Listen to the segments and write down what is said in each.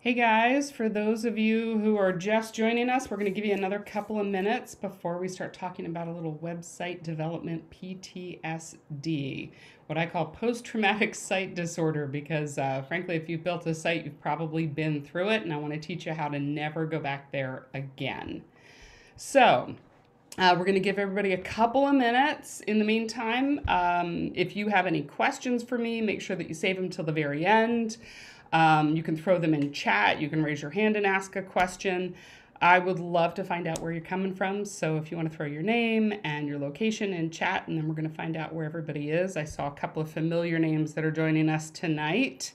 Hey guys, for those of you who are just joining us, we're going to give you another couple of minutes before we start talking about a little website development PTSD, what I call post-traumatic site disorder, because frankly, if you've built a site, you've probably been through it, and I want to teach you how to never go back there again. So, we're going to give everybody a couple of minutes. In the meantime, if you have any questions for me, make sure that you save them till the very end. You can throw them in chat. You can raise your hand and ask a question. I would love to find out where you're coming from. So if you want to throw your name and your location in chat, and then we're going to find out where everybody is. I saw a couple of familiar names that are joining us tonight.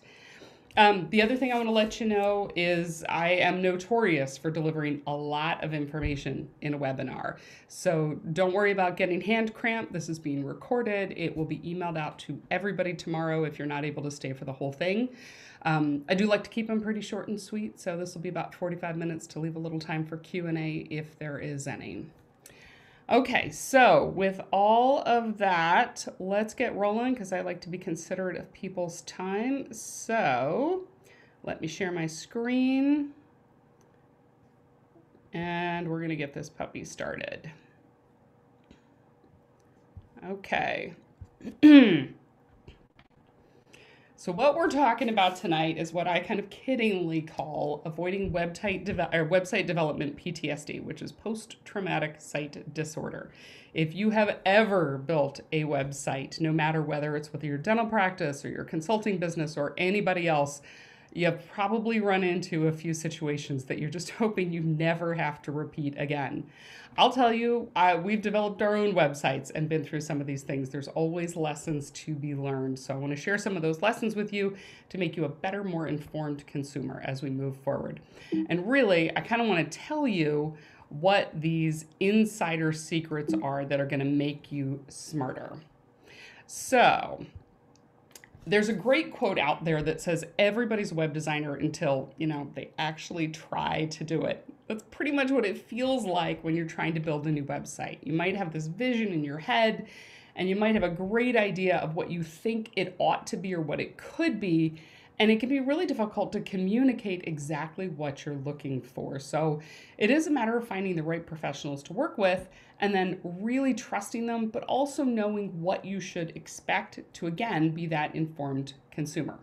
The other thing I want to let you know is I am notorious for delivering a lot of information in a webinar. So don't worry about getting hand cramp. This is being recorded. It will be emailed out to everybody tomorrow if you're not able to stay for the whole thing. I do like to keep them pretty short and sweet, so this will be about 45 minutes to leave a little time for Q&A if there is any. Okay, so with all of that, let's get rolling because I like to be considerate of people's time. So let me share my screen and we're going to get this puppy started. Okay. So what we're talking about tonight is what I kind of kiddingly call avoiding website development PTSD, which is post-traumatic site disorder. If you have ever built a website, no matter whether it's with your dental practice or your consulting business or anybody else, you've probably run into a few situations that you're just hoping you never have to repeat again. I'll tell you, we've developed our own websites and been through some of these things. There's always lessons to be learned. So I want to share some of those lessons with you to make you a better, more informed consumer as we move forward. And really, I kind of want to tell you what these insider secrets are that are going to make you smarter. So there's a great quote out there that says everybody's a web designer until, they actually try to do it. That's pretty much what it feels like when you're trying to build a new website. You might have this vision in your head and you might have a great idea of what you think it ought to be or what it could be. And it can be really difficult to communicate exactly what you're looking for. So it is a matter of finding the right professionals to work with and then really trusting them, but also knowing what you should expect to, again, be that informed consumer.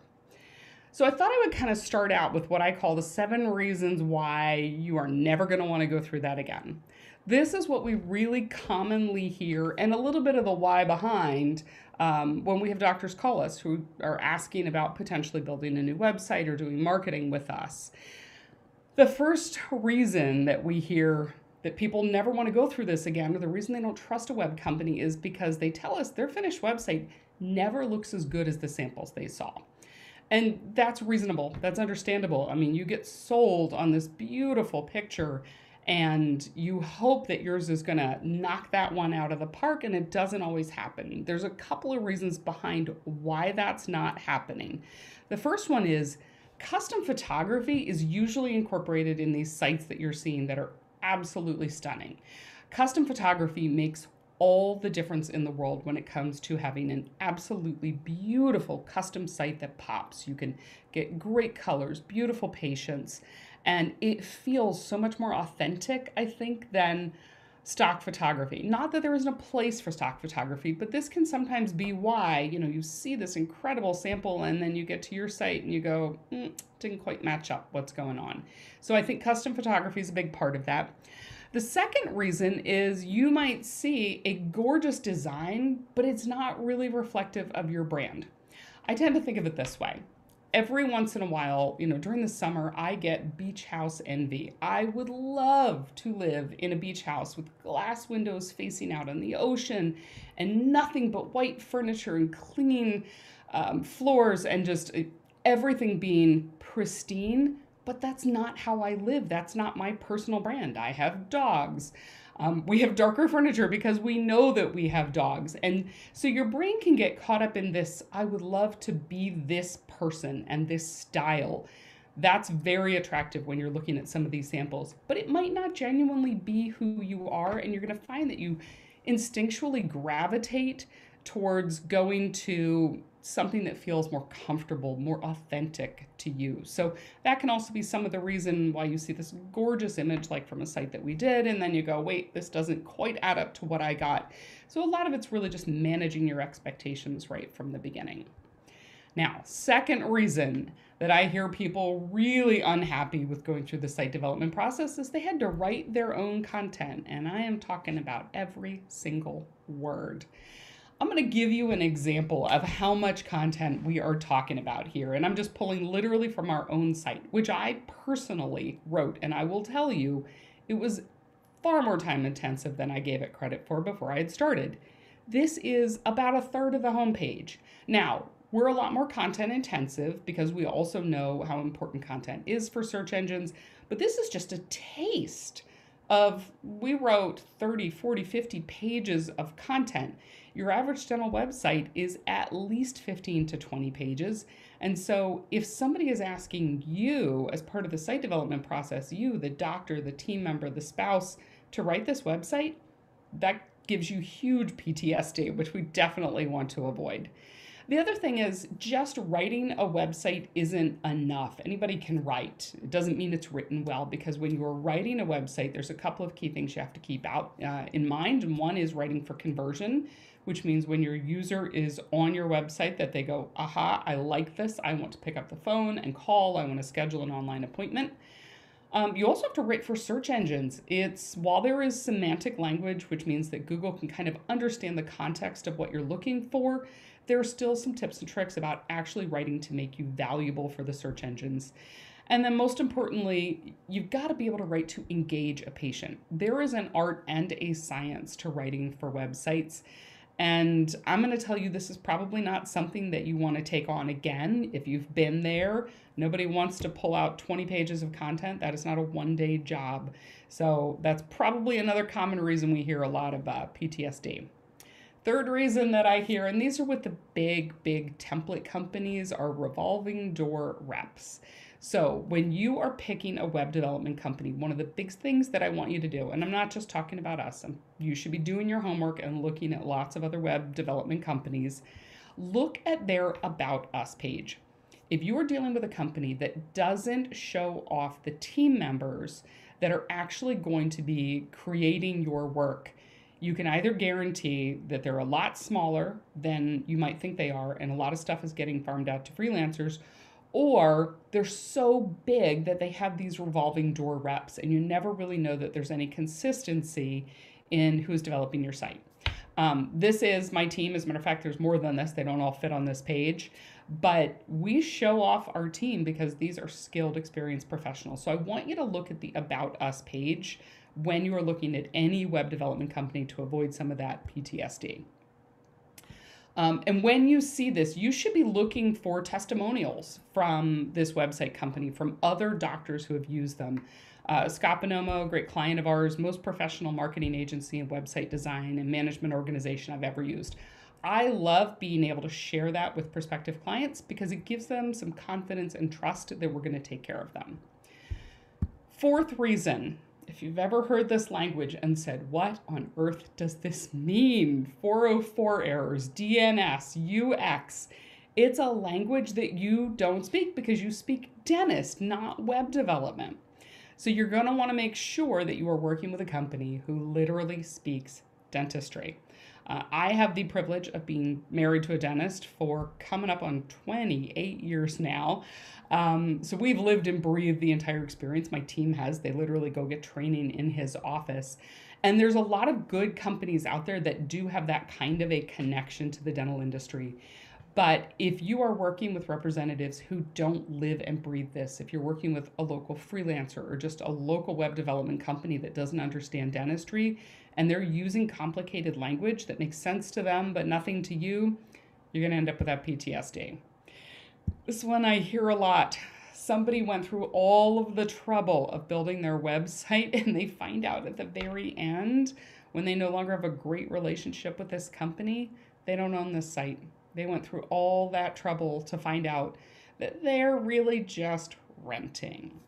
So I thought I would kind of start out with what I call the 7 reasons why you are never going to want to go through that again. This is what we really commonly hear and a little bit of the why behind when we have doctors call us who are asking about potentially building a new website or doing marketing with us. The first reason that we hear that people never want to go through this again, or the reason they don't trust a web company, is because they tell us their finished website never looks as good as the samples they saw. And that's reasonable. That's understandable. I mean, you get sold on this beautiful picture and you hope that yours is going to knock that one out of the park, and it doesn't always happen. There's a couple of reasons behind why that's not happening. The first one is custom photography is usually incorporated in these sites that you're seeing that are absolutely stunning. Custom photography makes all the difference in the world when it comes to having an absolutely beautiful custom site that pops. You can get great colors, beautiful patience, and it feels so much more authentic, I think, than stock photography. Not that there isn't a place for stock photography, but this can sometimes be why, you see this incredible sample and then you get to your site and you go, didn't quite match up what's going on. So I think custom photography is a big part of that. The second reason is you might see a gorgeous design, but it's not really reflective of your brand. I tend to think of it this way. Every once in a while, during the summer, I get beach house envy. I would love to live in a beach house with glass windows facing out on the ocean and nothing but white furniture and clean floors and just everything being pristine. But that's not how I live. That's not my personal brand. I have dogs. We have darker furniture because we know that we have dogs. And so your brain can get caught up in this, I would love to be this person and this style. That's very attractive when you're looking at some of these samples, but it might not genuinely be who you are. And you're going to find that you instinctually gravitate towards going to something that feels more comfortable, more authentic to you. So that can also be some of the reason why you see this gorgeous image like from a site that we did, and then you go, wait, this doesn't quite add up to what I got. So a lot of it's really just managing your expectations right from the beginning. Now, second reason that I hear people really unhappy with going through the site development process is they had to write their own content, and I am talking about every single word. I'm going to give you an example of how much content we are talking about here, and I'm just pulling literally from our own site, which I personally wrote, and I will tell you, it was far more time intensive than I gave it credit for before I had started. This is about a third of the homepage. Now, we're a lot more content intensive because we also know how important content is for search engines, but this is just a taste of, we wrote 30, 40, 50 pages of content. Your average dental website is at least 15 to 20 pages. And so if somebody is asking you as part of the site development process, you, the doctor, the team member, the spouse, to write this website, that gives you huge PTSD, which we definitely want to avoid. The other thing is just writing a website isn't enough. Anybody can write. It doesn't mean it's written well, because when you're writing a website, there's a couple of key things you have to keep out in mind. And one is writing for conversion, which means when your user is on your website that they go, aha, I like this. I want to pick up the phone and call. I want to schedule an online appointment. You also have to write for search engines. While there is semantic language, which means that Google can kind of understand the context of what you're looking for, there are still some tips and tricks about actually writing to make you valuable for the search engines. And then most importantly, you've got to be able to write to engage a patient. There is an art and a science to writing for websites. And I'm going to tell you, this is probably not something that you want to take on again. If you've been there, nobody wants to pull out 20 pages of content. That is not a one-day job. So that's probably another common reason we hear a lot of PTSD. Third reason that I hear, and these are with the big template companies, are revolving door reps. So when you are picking a web development company, one of the big things that I want you to do, and I'm not just talking about us, you should be doing your homework and looking at lots of other web development companies, look at their About Us page. If you are dealing with a company that doesn't show off the team members that are actually going to be creating your work, you can either guarantee that they're a lot smaller than you might think they are, and a lot of stuff is getting farmed out to freelancers, or they're so big that they have these revolving door reps, and you never really know that there's any consistency in who's developing your site. This is my team. As a matter of fact, there's more than this. They don't all fit on this page. But we show off our team because these are skilled, experienced professionals. So I want you to look at the About Us page when you are looking at any web development company to avoid some of that PTSD. And when you see this, you should be looking for testimonials from this website company, from other doctors who have used them. Scott Bonomo, a great client of ours, most professional marketing agency and website design and management organization I've ever used. I love being able to share that with prospective clients because it gives them some confidence and trust that we're going to take care of them. Fourth reason, if you've ever heard this language and said, what on earth does this mean? 404 errors, DNS, UX. It's a language that you don't speak because you speak dentist, not web development. So you're going to want to make sure that you are working with a company who literally speaks dentistry. I have the privilege of being married to a dentist for coming up on 28 years now. So we've lived and breathed the entire experience. My team has. They literally go get training in his office. And there's a lot of good companies out there that do have that kind of a connection to the dental industry. But if you are working with representatives who don't live and breathe this, if you're working with a local freelancer or just a local web development company that doesn't understand dentistry, and they're using complicated language that makes sense to them but nothing to you, you're going to end up with that PTSD. This one I hear a lot. Somebody went through all of the trouble of building their website and they find out at the very end, when they no longer have a great relationship with this company, they don't own this site. They went through all that trouble to find out that they're really just renting.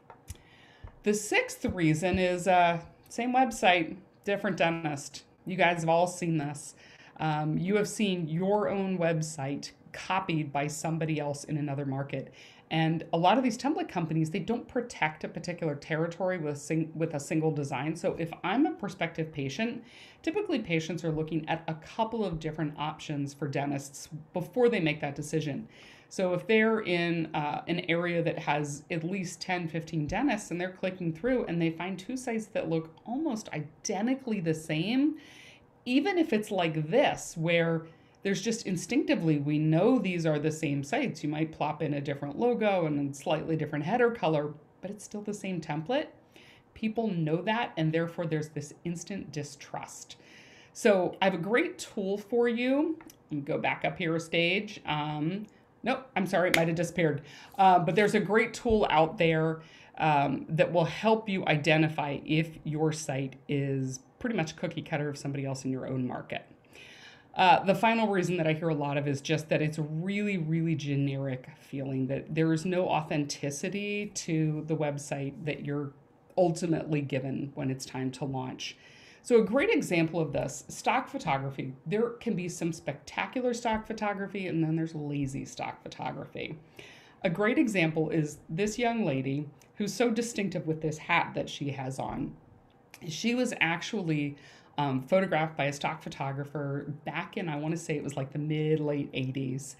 The sixth reason is same website, different dentist. You guys have all seen this. You have seen your own website copied by somebody else in another market. And a lot of these template companies, they don't protect a particular territory with a single design. So if I'm a prospective patient, typically patients are looking at a couple of different options for dentists before they make that decision. So if they're in an area that has at least 10, 15 dentists and they're clicking through and they find two sites that look almost identically the same, even if it's like this, where there's just instinctively, we know these are the same sites. You might plop in a different logo and a slightly different header color, but it's still the same template. People know that, and therefore there's this instant distrust. So I have a great tool for you. Go back up here a stage. Nope, I'm sorry, it might have disappeared. But there's a great tool out there that will help you identify if your site is pretty much cookie cutter of somebody else in your own market. The final reason that I hear a lot of is just that it's a really, really generic feeling, that there is no authenticity to the website that you're ultimately given when it's time to launch. So a great example of this, stock photography. There can be some spectacular stock photography, and then there's lazy stock photography. A great example is this young lady who's so distinctive with this hat that she has on. She was actually photographed by a stock photographer back in, I want to say it was like the late 80s.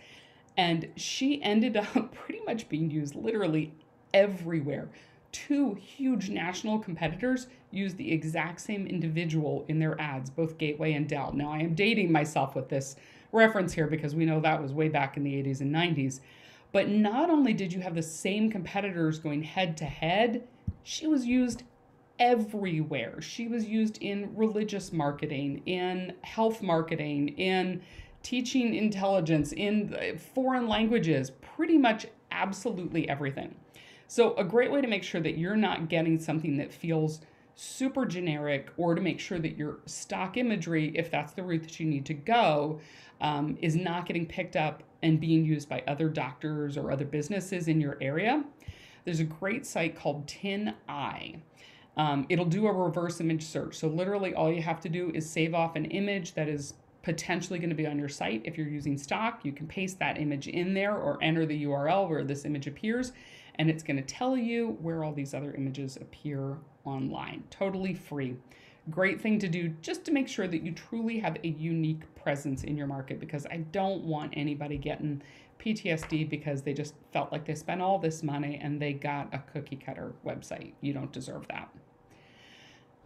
And she ended up pretty much being used literally everywhere. Two huge national competitors used the exact same individual in their ads, both Gateway and Dell. Now, I am dating myself with this reference here because we know that was way back in the 80s and 90s. But not only did you have the same competitors going head to head, she was used everywhere. She was used in religious marketing, in health marketing, in teaching intelligence, in foreign languages, pretty much absolutely everything. So a great way to make sure that you're not getting something that feels super generic, or to make sure that your stock imagery, if that's the route that you need to go, is not getting picked up and being used by other doctors or other businesses in your area. There's a great site called TinEye. It'll do a reverse image search. So literally all you have to do is save off an image that is potentially going to be on your site. If you're using stock, you can paste that image in there or enter the URL where this image appears, and it's going to tell you where all these other images appear online. Totally free. Great thing to do just to make sure that you truly have a unique presence in your market, because I don't want anybody getting PTSD because they just felt like they spent all this money and they got a cookie cutter website. You don't deserve that.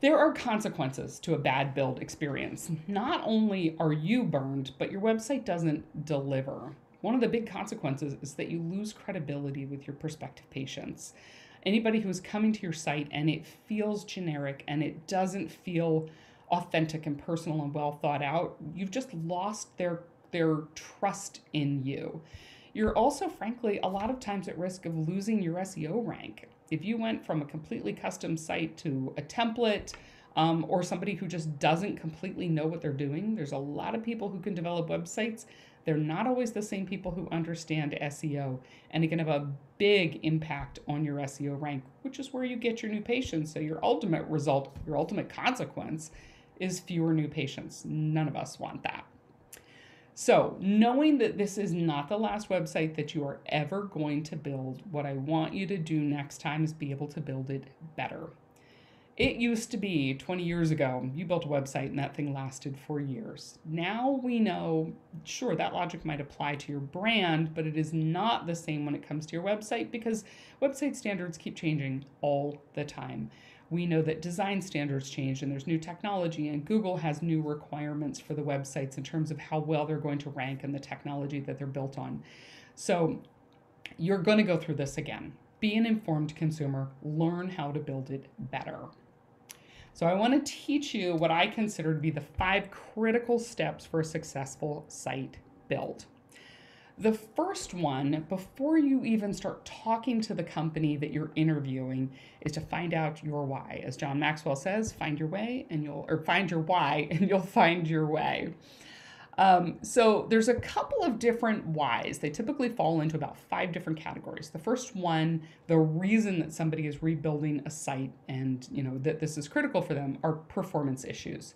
There are consequences to a bad build experience. Not only are you burned, but your website doesn't deliver. One of the big consequences is that you lose credibility with your prospective patients. Anybody who's coming to your site and it feels generic and it doesn't feel authentic and personal and well thought out, you've just lost their trust in you. You're also, frankly, a lot of times at risk of losing your SEO rank. If you went from a completely custom site to a template, or somebody who just doesn't completely know what they're doing, there's a lot of people who can develop websites. They're not always the same people who understand SEO, and it can have a big impact on your SEO rank, which is where you get your new patients. So your ultimate result, your ultimate consequence is fewer new patients. None of us want that. So knowing that this is not the last website that you are ever going to build, what I want you to do next time is be able to build it better. It used to be 20 years ago, you built a website and that thing lasted for years. Now we know, sure, that logic might apply to your brand, but it is not the same when it comes to your website, because website standards keep changing all the time. We know that design standards change and there's new technology, and Google has new requirements for the websites in terms of how well they're going to rank and the technology that they're built on. So you're going to go through this again. Be an informed consumer. Learn how to build it better. So I want to teach you what I consider to be the 5 critical steps for a successful site build. The first one, before you even start talking to the company that you're interviewing, is to find out your why. As John Maxwell says, find your way and find your why and you'll find your way. So there's a couple of different whys. They typically fall into about 5 different categories. The first one, the reason that somebody is rebuilding a site and that this is critical for them, are performance issues.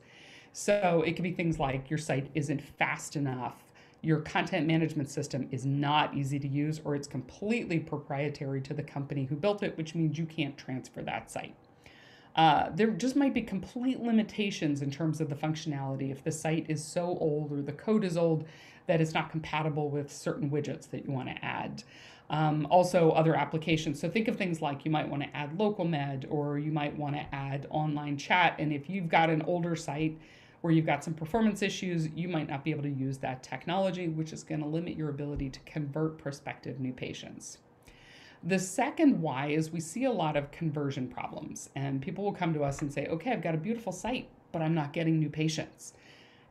So it could be things like your site isn't fast enough, your content management system is not easy to use, or it's completely proprietary to the company who built it, which means you can't transfer that site. There just might be complete limitations in terms of the functionality if the site is so old or the code is old that it's not compatible with certain widgets that you want to add. Also, other applications. So think of things like you might want to add local med, or you might want to add online chat. And if you've got an older site where you've got some performance issues, you might not be able to use that technology, which is going to limit your ability to convert prospective new patients. The second why is we see a lot of conversion problems, and people will come to us and say, okay, I've got a beautiful site, but I'm not getting new patients.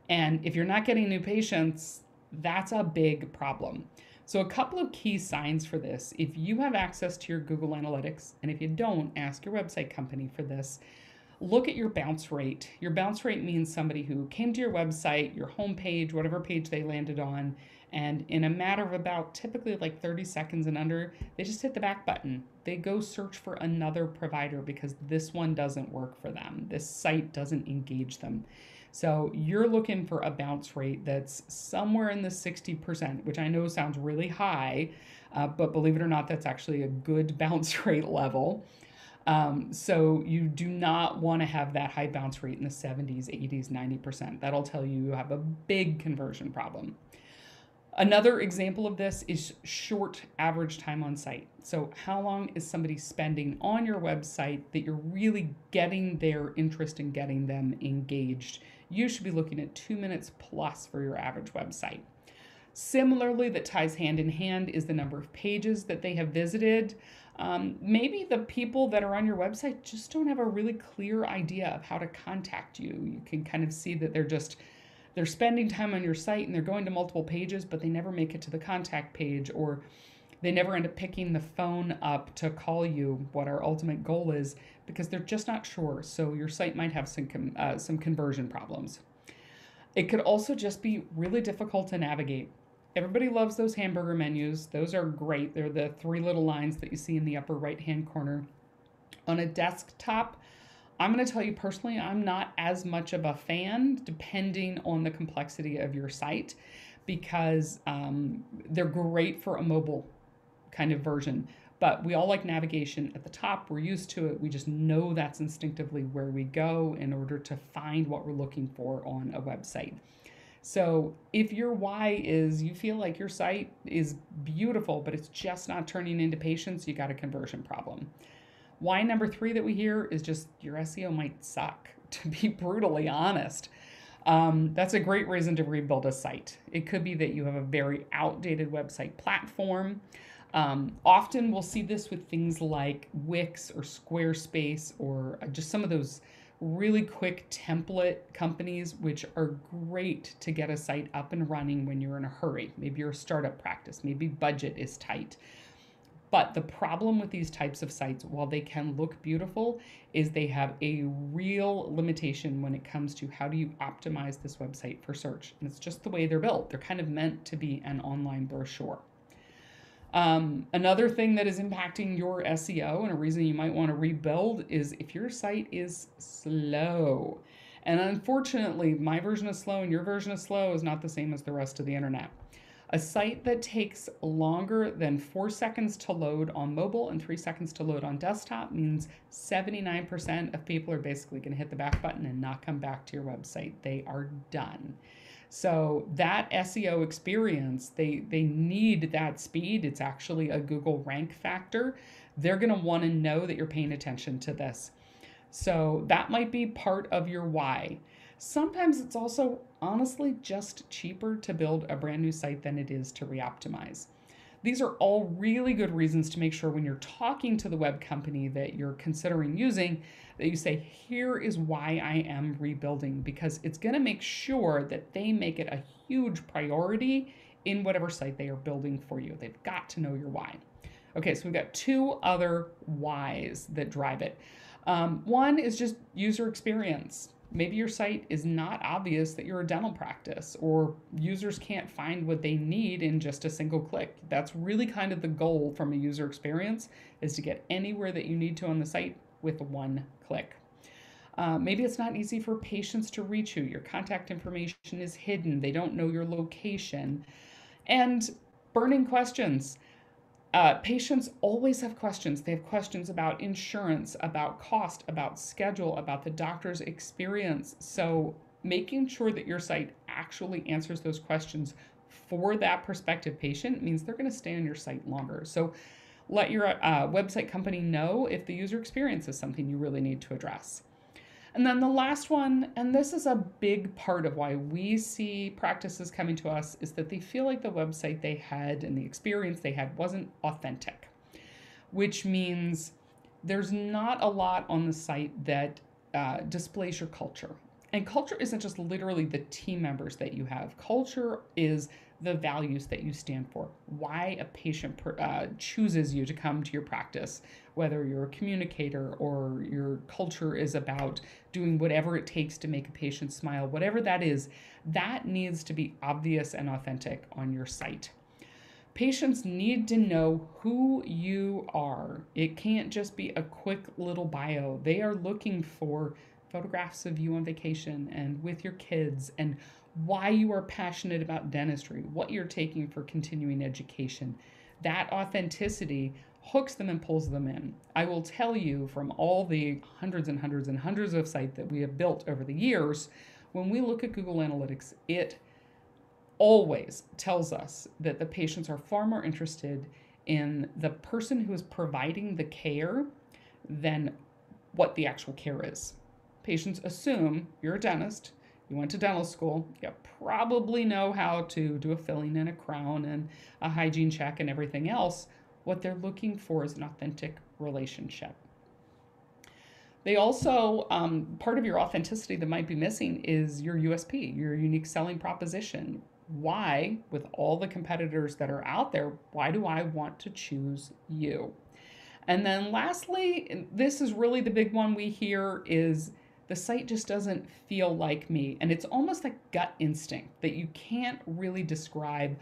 And if you're not getting new patients, that's a big problem. So a couple of key signs for this: if you have access to your Google Analytics, and if you don't, ask your website company for this, look at your bounce rate. Your bounce rate means somebody who came to your website, your homepage, whatever page they landed on, and in a matter of about typically like 30 seconds and under, they just hit the back button. They go search for another provider because this one doesn't work for them. This site doesn't engage them. So you're looking for a bounce rate that's somewhere in the 60%, which I know sounds really high, but believe it or not, that's actually a good bounce rate level. So you do not want to have that high bounce rate in the 70s, 80s, 90%. That'll tell you have a big conversion problem. Another example of this is short average time on site. So how long is somebody spending on your website that you're really getting their interest in getting them engaged? You should be looking at 2 minutes plus for your average website. Similarly, that ties hand in hand is the number of pages that they have visited. Maybe the people that are on your website just don't have a really clear idea of how to contact you. You can kind of see that they're spending time on your site and they're going to multiple pages, but they never make it to the contact page, or they never end up picking the phone up to call you, what our ultimate goal is, because they're just not sure. So your site might have some conversion problems. It could also just be really difficult to navigate. Everybody loves those hamburger menus. Those are great. They're the 3 little lines that you see in the upper right-hand corner. On a desktop, I'm going to tell you personally, I'm not as much of a fan, depending on the complexity of your site, because they're great for a mobile kind of version. But we all like navigation at the top. We're used to it. We just know that's instinctively where we go in order to find what we're looking for on a website. So if your why is you feel like your site is beautiful, but it's just not turning into patients, you got a conversion problem. Why number 3 that we hear is just your SEO might suck, to be brutally honest. That's a great reason to rebuild a site. It could be that you have a very outdated website platform. Often we'll see this with things like Wix or Squarespace, or just some of those really quick template companies, which are great to get a site up and running when you're in a hurry. Maybe you're a startup practice, maybe budget is tight. But the problem with these types of sites, while they can look beautiful, is they have a real limitation when it comes to how do you optimize this website for search. And it's just the way they're built. They're kind of meant to be an online brochure. Another thing that is impacting your SEO, and a reason you might want to rebuild, is if your site is slow. And unfortunately, my version of slow and your version of slow is not the same as the rest of the internet. A site that takes longer than 4 seconds to load on mobile and 3 seconds to load on desktop means 79% of people are basically going to hit the back button and not come back to your website. They are done. So that SEO experience, they need that speed. It's actually a Google rank factor. They're going to want to know that you're paying attention to this. So that might be part of your why. Sometimes it's also honestly just cheaper to build a brand new site than it is to reoptimize. These are all really good reasons to make sure when you're talking to the web company that you're considering using, that you say, here is why I am rebuilding, because it's going to make sure that they make it a huge priority in whatever site they are building for you. They've got to know your why. Okay, so we've got 2 other whys that drive it. One is just user experience. Maybe your site is not obvious that you're a dental practice, or users can't find what they need in just a single click. That's really kind of the goal from a user experience, is to get anywhere that you need to on the site with 1 click. Maybe it's not easy for patients to reach you. Your contact information is hidden. They don't know your location. And burning questions. Patients always have questions. They have questions about insurance, about cost, about schedule, about the doctor's experience. So, making sure that your site actually answers those questions for that prospective patient means they're going to stay on your site longer. So, let your website company know if the user experience is something you really need to address. And then the last one, and this is a big part of why we see practices coming to us, is that they feel like the website they had and the experience they had wasn't authentic, which means there's not a lot on the site that displays your culture. And culture isn't just literally the team members that you have. Culture is the values that you stand for, why a patient chooses you to come to your practice, whether you're a communicator or your culture is about doing whatever it takes to make a patient smile, whatever that is, that needs to be obvious and authentic on your site. Patients need to know who you are. It can't just be a quick little bio. They are looking for photographs of you on vacation and with your kids, and why you are passionate about dentistry, what you're taking for continuing education. That authenticity hooks them and pulls them in. I will tell you from all the hundreds and hundreds and hundreds of sites that we have built over the years, when we look at Google Analytics, it always tells us that the patients are far more interested in the person who is providing the care than what the actual care is. Patients assume you're a dentist, you went to dental school, you probably know how to do a filling and a crown and a hygiene check and everything else. What they're looking for is an authentic relationship. They also, part of your authenticity that might be missing is your USP, your unique selling proposition. Why, with all the competitors that are out there, why do I want to choose you? And then lastly, this is really the big one we hear, is the site just doesn't feel like me. And it's almost like gut instinct that you can't really describe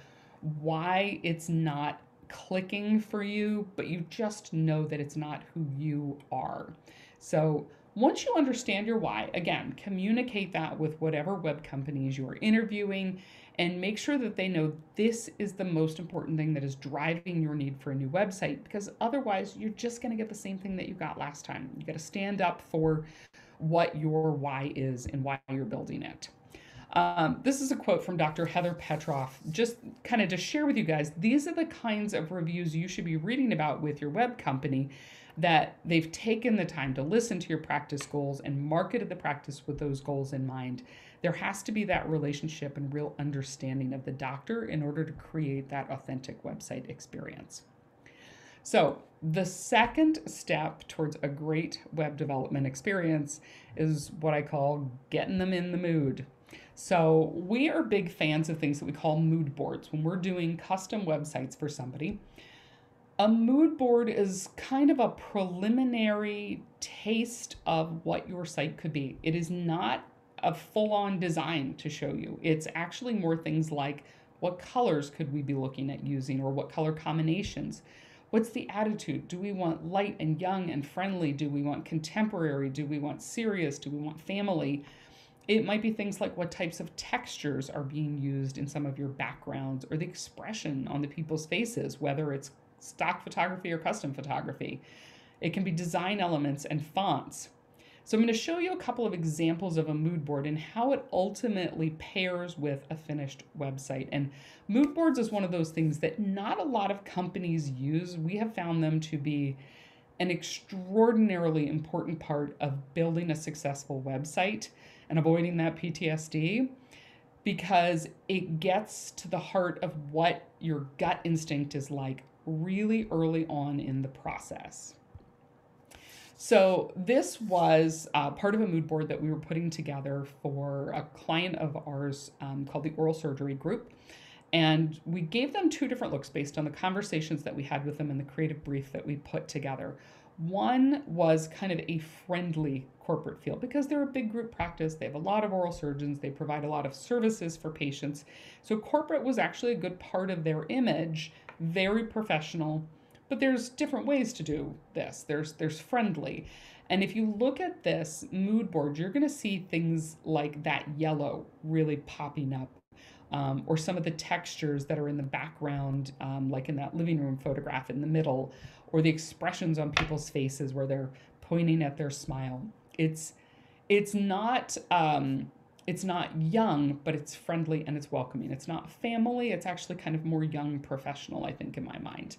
why it's not clicking for you, but you just know that it's not who you are. So once you understand your why, again, communicate that with whatever web companies you're interviewing and make sure that they know this is the most important thing that is driving your need for a new website, because otherwise you're just going to get the same thing that you got last time. You got to stand up for what your why is and why you're building it. This is a quote from Dr. Heather Petroff, just kind of to share with you guys. These are the kinds of reviews you should be reading about with your web company, that they've taken the time to listen to your practice goals and marketed the practice with those goals in mind. There has to be that relationship and real understanding of the doctor in order to create that authentic website experience. So the second step towards a great web development experience is what I call getting them in the mood. So we are big fans of things that we call mood boards. When we're doing custom websites for somebody, a mood board is kind of a preliminary taste of what your site could be. It is not a full-on design to show you. It's actually more things like, what colors could we be looking at using, or what color combinations? What's the attitude? Do we want light and young and friendly? Do we want contemporary? Do we want serious? Do we want family? It might be things like what types of textures are being used in some of your backgrounds, or the expression on the people's faces, whether it's stock photography or custom photography. It can be design elements and fonts. So I'm going to show you a couple of examples of a mood board and how it ultimately pairs with a finished website. And mood boards is one of those things that not a lot of companies use. We have found them to be an extraordinarily important part of building a successful website and avoiding that PTSD, because it gets to the heart of what your gut instinct is like really early on in the process. So this was part of a mood board that we were putting together for a client of ours called the Oral Surgery Group. And we gave them two different looks based on the conversations that we had with them and the creative brief that we put together. One was kind of a friendly corporate feel, because they're a big group practice. They have a lot of oral surgeons. They provide a lot of services for patients. So corporate was actually a good part of their image, very professional. But there's different ways to do this. There's friendly. And if you look at this mood board, you're going to see things like that yellow really popping up, or some of the textures that are in the background, like in that living room photograph in the middle, or the expressions on people's faces where they're pointing at their smile. It's it's not it's not young, but it's friendly and it's welcoming. It's not family. It's actually kind of more young professional, I think, in my mind.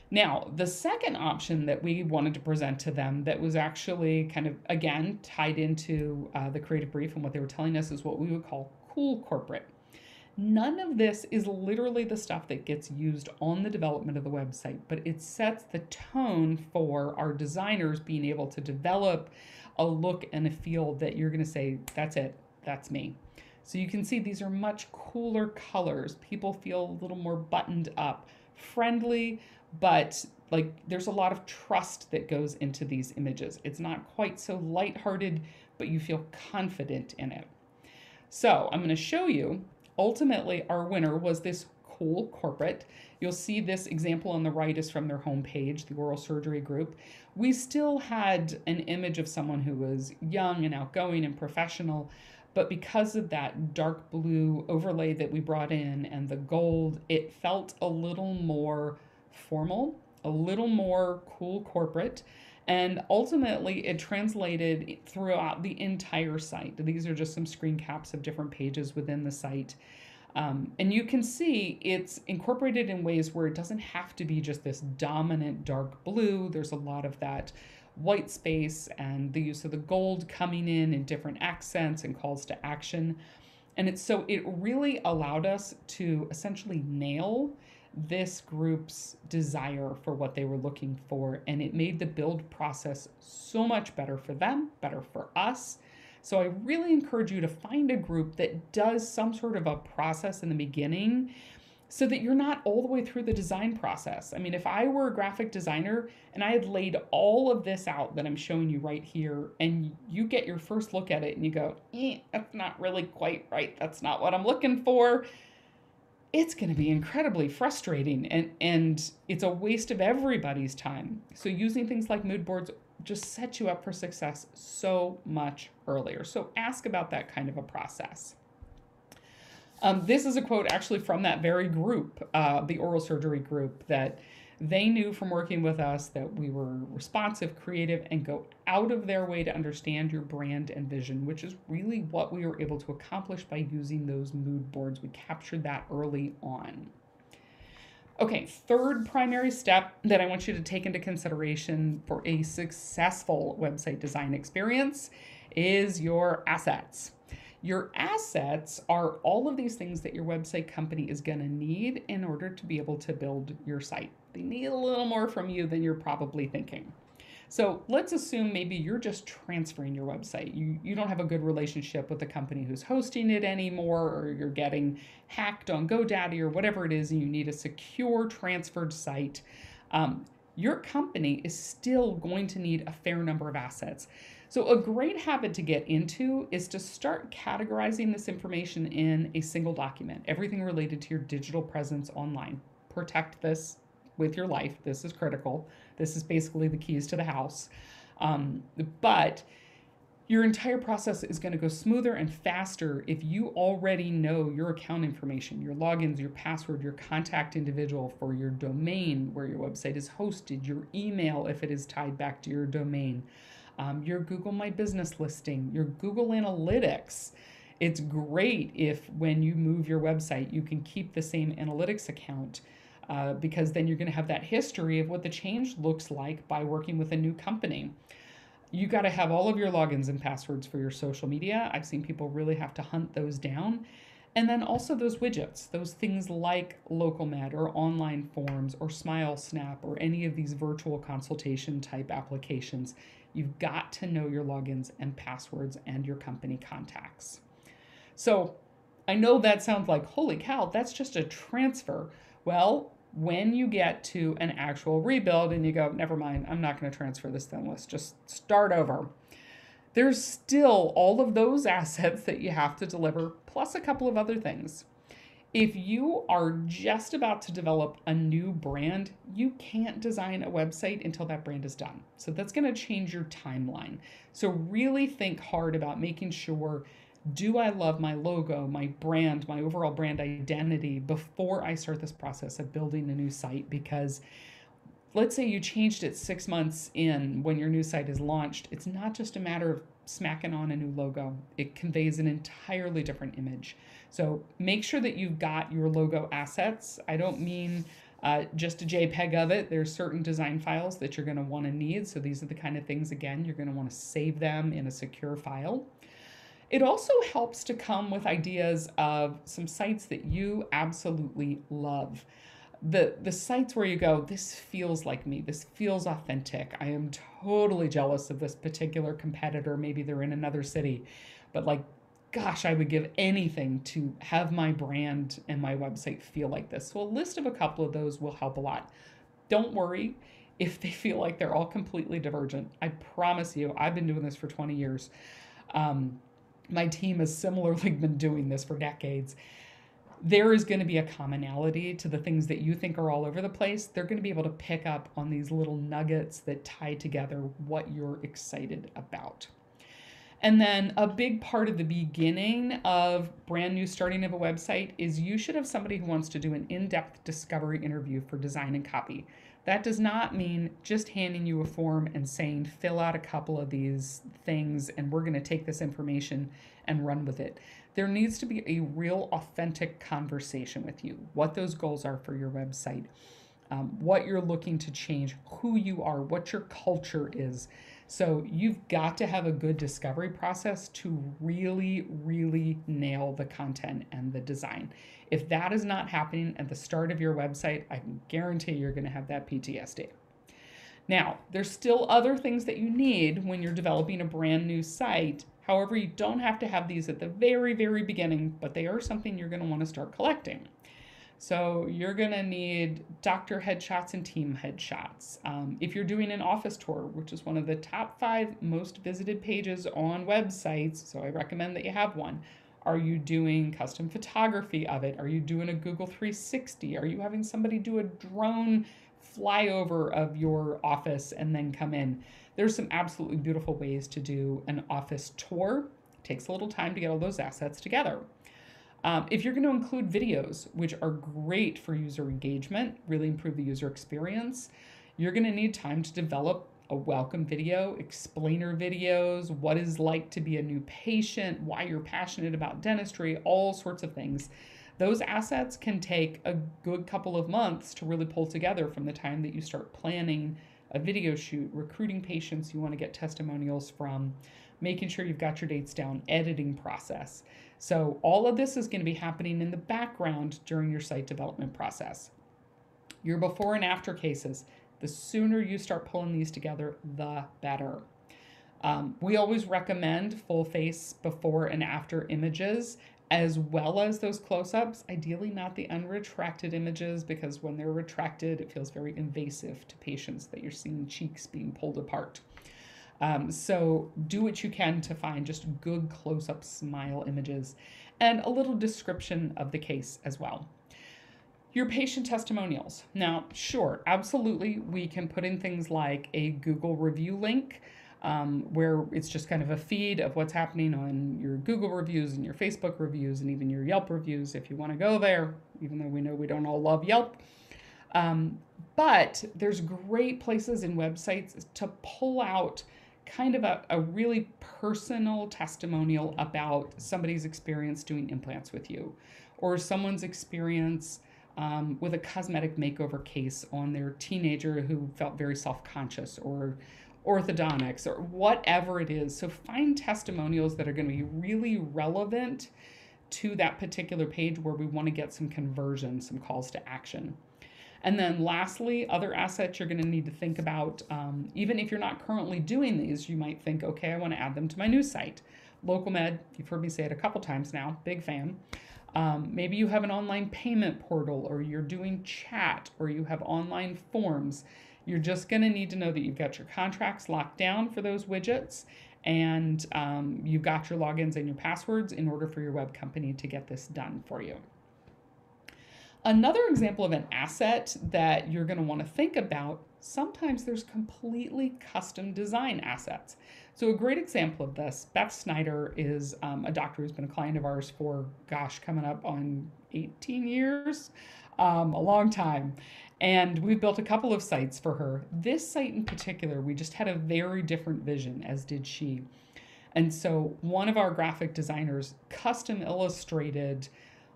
Now, the second option that we wanted to present to them that was actually kind of, again, tied into the creative brief and what they were telling us is what we would call cool corporate. None of this is literally the stuff that gets used on the development of the website, but it sets the tone for our designers being able to develop a look and a feel that you're going to say, that's it, that's me. So you can see these are much cooler colors. People feel a little more buttoned up, friendly, but like there's a lot of trust that goes into these images. It's not quite so lighthearted, but you feel confident in it. So I'm going to show you. Ultimately, our winner was this cool corporate. You'll see this example on the right is from their homepage, the oral surgery group. We still had an image of someone who was young and outgoing and professional, but because of that dark blue overlay that we brought in and the gold, it felt a little more formal, a little more cool corporate. And ultimately, it translated throughout the entire site. These are just some screen caps of different pages within the site. And you can see it's incorporated in ways where it doesn't have to be just this dominant dark blue. There's a lot of that white space and the use of the gold coming in different accents and calls to action. And it really allowed us to essentially nail this group's desire for what they were looking for, and it made the build process so much better for them, better for us. So I really encourage you to find a group that does some sort of a process in the beginning so that you're not all the way through the design process. I mean, if I were a graphic designer and I had laid all of this out that I'm showing you right here, and you get your first look at it and you go, that's not really quite right, that's not what I'm looking for, it's going to be incredibly frustrating, and it's a waste of everybody's time. So using things like mood boards just set you up for success so much earlier. So ask about that kind of a process. This is a quote actually from that very group, the oral surgery group, that they knew from working with us that we were responsive, creative, and go out of their way to understand your brand and vision, which is really what we were able to accomplish by using those mood boards. We captured that early on. Okay, third primary step that I want you to take into consideration for a successful website design experience is your assets. Your assets are all of these things that your website company is going to need in order to be able to build your site. They need a little more from you than you're probably thinking. So let's assume maybe you're just transferring your website. You don't have a good relationship with the company who's hosting it anymore, or you're getting hacked on GoDaddy or whatever it is, and you need a secure transferred site. Your company is still going to need a fair number of assets. So a great habit to get into is to start categorizing this information in a single document, everything related to your digital presence online. Protect this with your life. This is critical. This is basically the keys to the house. But your entire process is going to go smoother and faster if you already know your account information, your logins, your password, your contact individual for your domain where your website is hosted, your email if it is tied back to your domain, your Google My Business listing, your Google Analytics. It's great if when you move your website, you can keep the same analytics account, because then you're going to have that history of what the change looks like by working with a new company. You got to have all of your logins and passwords for your social media. I've seen people really have to hunt those down. And then also those widgets, those things like LocalMed or online forms or Smile Snap or any of these virtual consultation type applications. You've got to know your logins and passwords and your company contacts. So I know that sounds like, holy cow, that's just a transfer. Well, when you get to an actual rebuild and you go, never mind, I'm not going to transfer this then, let's just start over. There's still all of those assets that you have to deliver, plus a couple of other things. If you are just about to develop a new brand, you can't design a website until that brand is done. So that's going to change your timeline. So really think hard about making sure, do I love my logo, my brand, my overall brand identity before I start this process of building a new site? Because let's say you changed it 6 months in when your new site is launched. It's not just a matter of smacking on a new logo, it conveys an entirely different image. So make sure that you've got your logo assets. I don't mean just a JPEG of it. There's certain design files that you're going to want to need. So these are the kind of things, again, you're going to want to save them in a secure file. It also helps to come with ideas of some sites that you absolutely love. The sites where you go, this feels like me, this feels authentic. I am totally jealous of this particular competitor. Maybe they're in another city, but like, gosh, I would give anything to have my brand and my website feel like this. So a list of a couple of those will help a lot. Don't worry if they feel like they're all completely divergent. I promise you, I've been doing this for 20 years. My team has similarly been doing this for decades. There is going to be a commonality to the things that you think are all over the place. They're going to be able to pick up on these little nuggets that tie together what you're excited about. And then a big part of the beginning of brand new starting of a website is you should have somebody who wants to do an in-depth discovery interview for design and copy. That does not mean just handing you a form and saying, fill out a couple of these things and we're going to take this information and run with it. There needs to be a real authentic conversation with you, what those goals are for your website, what you're looking to change, who you are, what your culture is. So you've got to have a good discovery process to really, really nail the content and the design. If that is not happening at the start of your website, I can guarantee you're going to have that PTSD. Now, there's still other things that you need when you're developing a brand new site. However, you don't have to have these at the very, very beginning, but they are something you're going to want to start collecting. So you're going to need doctor headshots and team headshots. If you're doing an office tour, which is one of the top 5 most visited pages on websites, so I recommend that you have one. Are you doing custom photography of it? Are you doing a Google 360? Are you having somebody do a drone flyover of your office and then come in? There's some absolutely beautiful ways to do an office tour. It takes a little time to get all those assets together. If you're going to include videos, which are great for user engagement, really improve the user experience, you're going to need time to develop a welcome video, explainer videos, what it's like to be a new patient, why you're passionate about dentistry, all sorts of things. Those assets can take a good couple of months to really pull together from the time that you start planning a video shoot, recruiting patients you want to get testimonials from, making sure you've got your dates down, editing process. So all of this is going to be happening in the background during your site development process. Your before and after cases, the sooner you start pulling these together, the better. We always recommend full face before and after images, as well as those close-ups, ideally not the unretracted images, because when they're retracted, it feels very invasive to patients that you're seeing cheeks being pulled apart. So do what you can to find just good close-up smile images and a little description of the case as well. Your patient testimonials. Now, sure, absolutely, we can put in things like a Google review link where it's just kind of a feed of what's happening on your Google reviews and your Facebook reviews and even your Yelp reviews if you want to go there, even though we know we don't all love Yelp. But there's great places in websites to pull out kind of a really personal testimonial about somebody's experience doing implants with you, or someone's experience with a cosmetic makeover case on their teenager who felt very self-conscious, or orthodontics, or whatever it is. So find testimonials that are going to be really relevant to that particular page where we want to get some conversion, some calls to action. And then lastly, other assets you're going to need to think about. Even if you're not currently doing these, you might think, okay, I want to add them to my news site. LocalMed, you've heard me say it a couple times now, big fan. Maybe you have an online payment portal, or you're doing chat, or you have online forms. You're just going to need to know that you've got your contracts locked down for those widgets, and you've got your logins and your passwords in order for your web company to get this done for you. Another example of an asset that you're going to want to think about, sometimes there's completely custom design assets. So a great example of this, Beth Snyder is a doctor who's been a client of ours for, gosh, coming up on 18 years, a long time. And we've built a couple of sites for her. This site in particular, we just had a very different vision, as did she. And so one of our graphic designers custom illustrated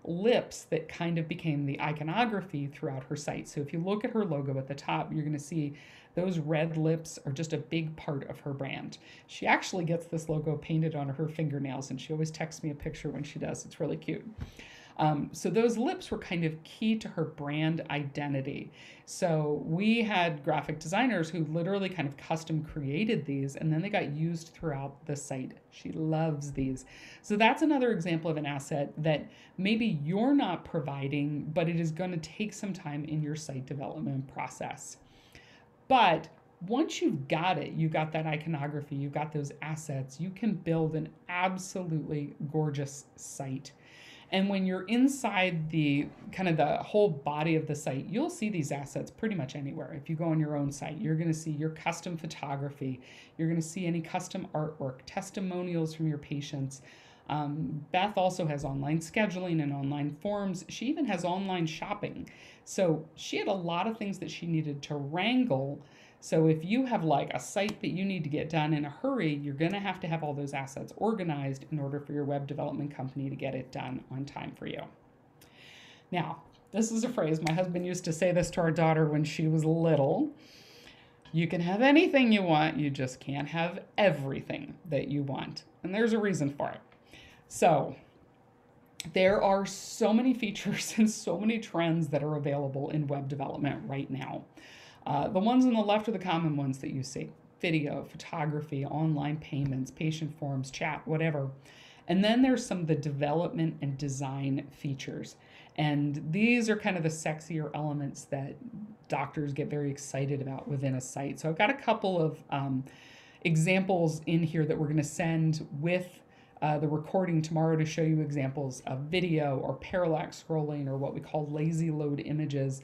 lips that kind of became the iconography throughout her site. So if you look at her logo at the top, you're going to see those red lips are just a big part of her brand. She actually gets this logo painted on her fingernails, and she always texts me a picture when she does. It's really cute. So those lips were kind of key to her brand identity. So we had graphic designers who literally kind of custom created these, and then they got used throughout the site. She loves these. So that's another example of an asset that maybe you're not providing, but it is going to take some time in your site development process. But once you've got it, you've got that iconography, you've got those assets, you can build an absolutely gorgeous site. And when you're inside the kind of the whole body of the site, you'll see these assets pretty much anywhere. If you go on your own site, you're going to see your custom photography. You're going to see any custom artwork, testimonials from your patients. Beth also has online scheduling and online forms. She even has online shopping. So she had a lot of things that she needed to wrangle. So if you have like a site that you need to get done in a hurry, you're going to have all those assets organized in order for your web development company to get it done on time for you. Now, this is a phrase my husband used to say this to our daughter when she was little. You can have anything you want, you just can't have everything that you want. And there's a reason for it. So there are so many features and so many trends that are available in web development right now. The ones on the left are the common ones that you see: video, photography, online payments, patient forms, chat, whatever. And then there's some of the development and design features. And these are kind of the sexier elements that doctors get very excited about within a site. So I've got a couple of examples in here that we're going to send with the recording tomorrow to show you examples of video or parallax scrolling or what we call lazy load images.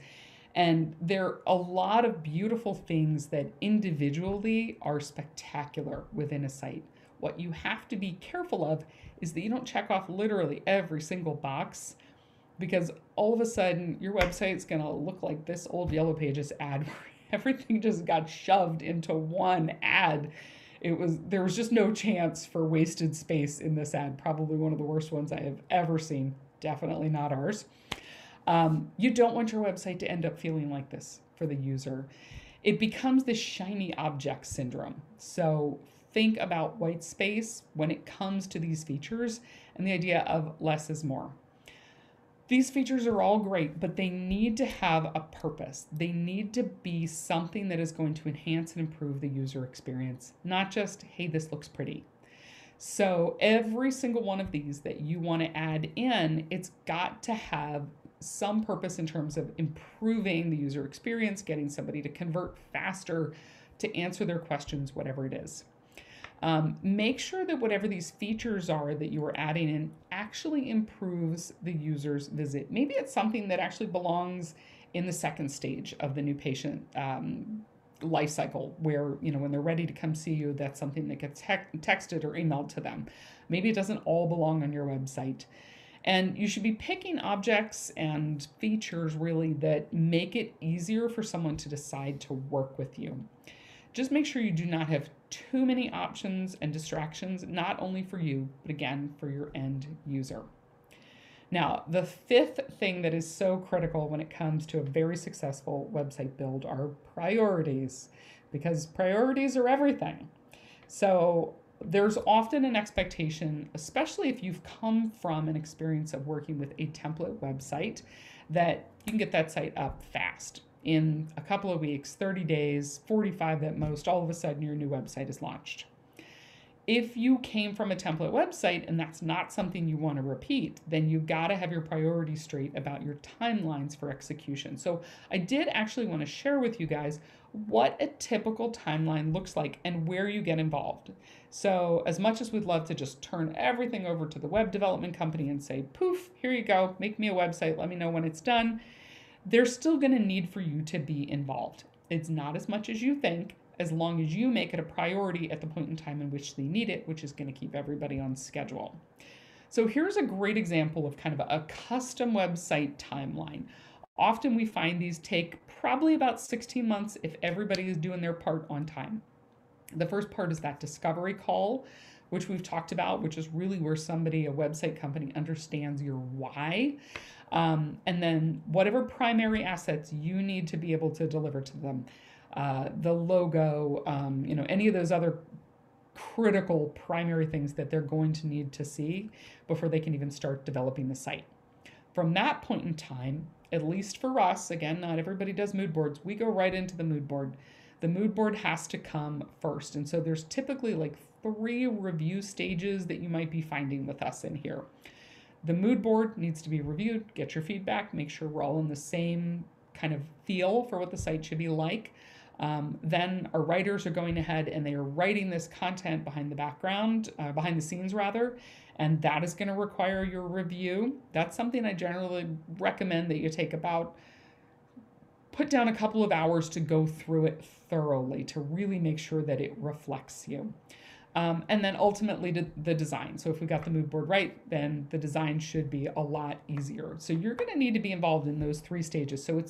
And there are a lot of beautiful things that individually are spectacular within a site. What you have to be careful of is that you don't check off literally every single box, because all of a sudden your website's going to look like this old Yellow Pages ad where everything just got shoved into one ad. There was just no chance for wasted space in this ad. Probably one of the worst ones I have ever seen. Definitely not ours. You don't want your website to end up feeling like this for the user. It becomes this shiny object syndrome. So think about white space when it comes to these features and the idea of less is more. These features are all great, but they need to have a purpose. They need to be something that is going to enhance and improve the user experience, not just, hey, this looks pretty. So every single one of these that you want to add in, it's got to have some purpose in terms of improving the user experience, getting somebody to convert faster, to answer their questions, whatever it is. Make sure that whatever these features are that you are adding in actually improves the user's visit. Maybe it's something that actually belongs in the second stage of the new patient life cycle, where, when they're ready to come see you, that's something that gets texted or emailed to them. Maybe it doesn't all belong on your website. And you should be picking objects and features really that make it easier for someone to decide to work with you. Just make sure you do not have too many options and distractions, not only for you, but again, for your end user. Now, the fifth thing that is so critical when it comes to a very successful website build are priorities, because priorities are everything. So there's often an expectation, especially if you've come from an experience of working with a template website, that you can get that site up fast. In a couple of weeks, 30 days, 45 at most, all of a sudden your new website is launched. If you came from a template website and that's not something you want to repeat, then you've got to have your priorities straight about your timelines for execution. So I did actually want to share with you guys what a typical timeline looks like and where you get involved. So as much as we'd love to just turn everything over to the web development company and say, poof, here you go, make me a website, let me know when it's done, they're still going to need for you to be involved. It's not as much as you think, as long as you make it a priority at the point in time in which they need it, which is going to keep everybody on schedule. So here's a great example of kind of a custom website timeline. Often we find these take probably about 16 months if everybody is doing their part on time. The first part is that discovery call, which we've talked about, which is really where somebody, a website company, understands your why. And then whatever primary assets you need to be able to deliver to them, the logo, any of those other critical primary things that they're going to need to see before they can even start developing the site. From that point in time, at least for us, again, not everybody does mood boards, we go right into the mood board. The mood board has to come first. And so there's typically like 3 review stages that you might be finding with us in here. The mood board needs to be reviewed, get your feedback, make sure we're all in the same kind of feel for what the site should be like. Then our writers are going ahead and they are writing this content behind the scenes rather, and that is going to require your review. That's something I generally recommend that you put down a couple of hours to go through it thoroughly to really make sure that it reflects you. And then ultimately the design. So if we got the mood board right, then the design should be a lot easier. So you're going to need to be involved in those 3 stages. So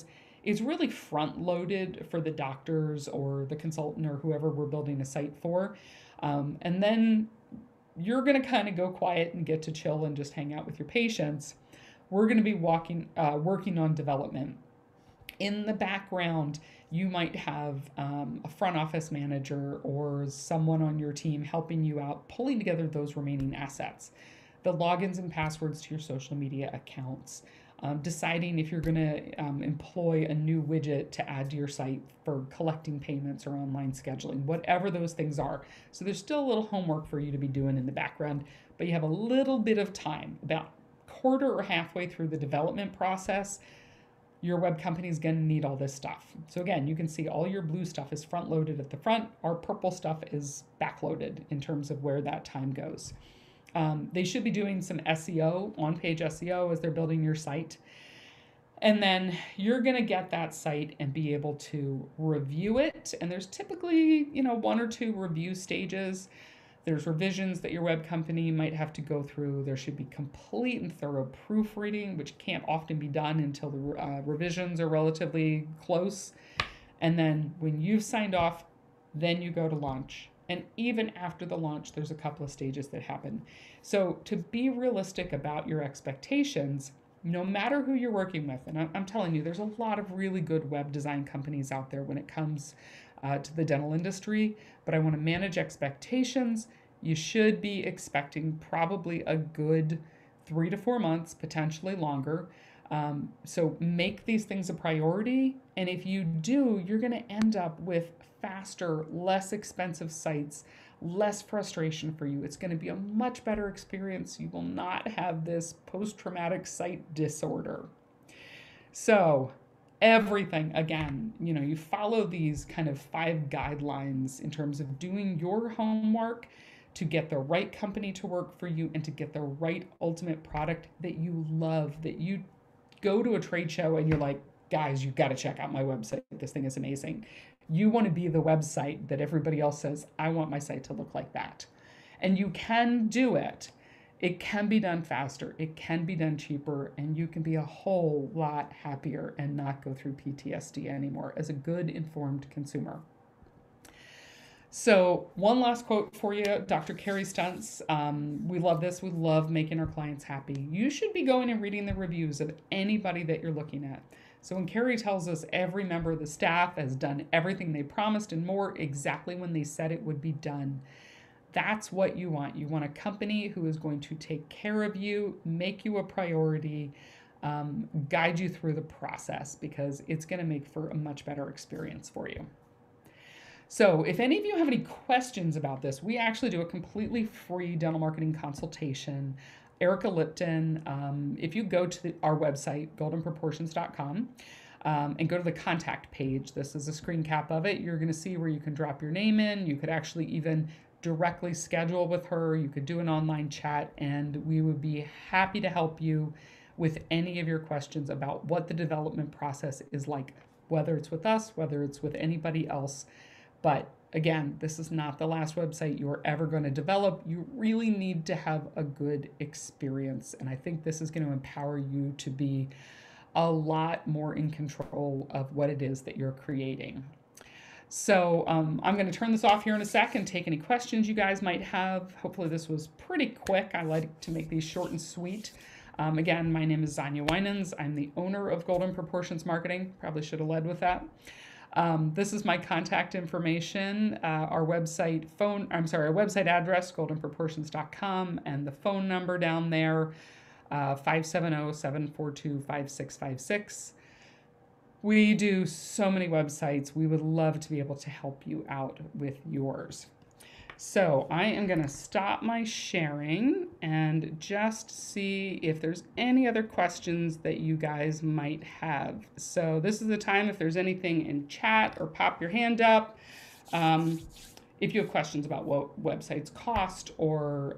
it's really front loaded for the doctors or the consultant or whoever we're building a site for. And then you're going to kind of go quiet and get to chill and just hang out with your patients. We're going to be working on development. In the background, you might have a front office manager or someone on your team helping you out, pulling together those remaining assets, the logins and passwords to your social media accounts, deciding if you're going to employ a new widget to add to your site for collecting payments or online scheduling, whatever those things are. So there's still a little homework for you to be doing in the background, but you have a little bit of time, about quarter or halfway through the development process. Your web company is going to need all this stuff. So again, you can see all your blue stuff is front loaded at the front. Our purple stuff is backloaded in terms of where that time goes. They should be doing some SEO, on-page SEO as they're building your site. And then you're going to get that site and be able to review it. And there's typically, 1 or 2 review stages. There's revisions that your web company might have to go through. There should be complete and thorough proofreading, which can't often be done until the revisions are relatively close. And then when you've signed off, then you go to launch. And even after the launch, there's a couple of stages that happen. So to be realistic about your expectations, no matter who you're working with, and I'm telling you, there's a lot of really good web design companies out there when it comes to the dental industry, but I want to manage expectations. You should be expecting probably a good 3 to 4 months, potentially longer. So make these things a priority. And if you do, you're going to end up with faster, less expensive sites, less frustration for you. It's going to be a much better experience. You will not have this post-traumatic site disorder. So everything, again, you follow these kind of 5 guidelines in terms of doing your homework to get the right company to work for you and to get the right ultimate product that you love, that you go to a trade show and you're like, guys, you've got to check out my website. This thing is amazing. You want to be the website that everybody else says, I want my site to look like that. And you can do it. It can be done faster. It can be done cheaper. And you can be a whole lot happier and not go through PTSD anymore as a good, informed consumer. So one last quote for you, Dr. Carrie Stuntz. We love this. We love making our clients happy. You should be going and reading the reviews of anybody that you're looking at. So when Carrie tells us every member of the staff has done everything they promised and more exactly when they said it would be done, that's what you want. You want a company who is going to take care of you, make you a priority, guide you through the process, because it's going to make for a much better experience for you. So if any of you have any questions about this, we actually do a completely free dental marketing consultation. Erica Lipton, if you go to our website, goldenproportions.com, and go to the contact page, this is a screen cap of it, you're going to see where you can drop your name in. You could actually even directly schedule with her. You could do an online chat, and we would be happy to help you with any of your questions about what the development process is like, whether it's with us, whether it's with anybody else. But again, this is not the last website you're ever going to develop. You really need to have a good experience. And I think this is going to empower you to be a lot more in control of what it is that you're creating. So I'm going to turn this off here in a sec and take any questions you guys might have. Hopefully this was pretty quick. I like to make these short and sweet. Again, my name is Zanya Winans. I'm the owner of Golden Proportions Marketing. Probably should have led with that. This is my contact information, our website address, goldenproportions.com, and the phone number down there, 570-742-5656. We do so many websites. We would love to be able to help you out with yours. So I am going to stop my sharing and just see if there's any other questions that you guys might have. So this is the time if there's anything in chat, or pop your hand up. If you have questions about what websites cost, or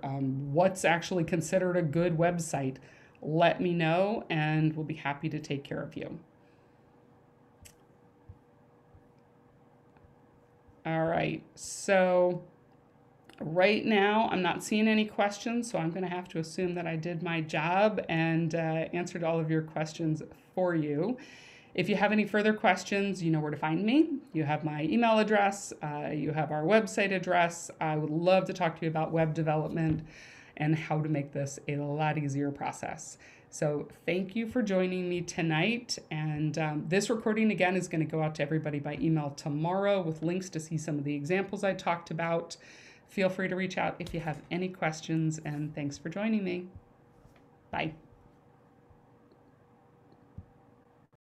what's actually considered a good website, let me know and we'll be happy to take care of you. All right, so right now, I'm not seeing any questions, so I'm going to have to assume that I did my job and answered all of your questions for you. If you have any further questions, you know where to find me. You have my email address. You have our website address. I would love to talk to you about web development and how to make this a lot easier process. So thank you for joining me tonight. And this recording, again, is going to go out to everybody by email tomorrow with links to see some of the examples I talked about. Feel free to reach out if you have any questions, and thanks for joining me. Bye.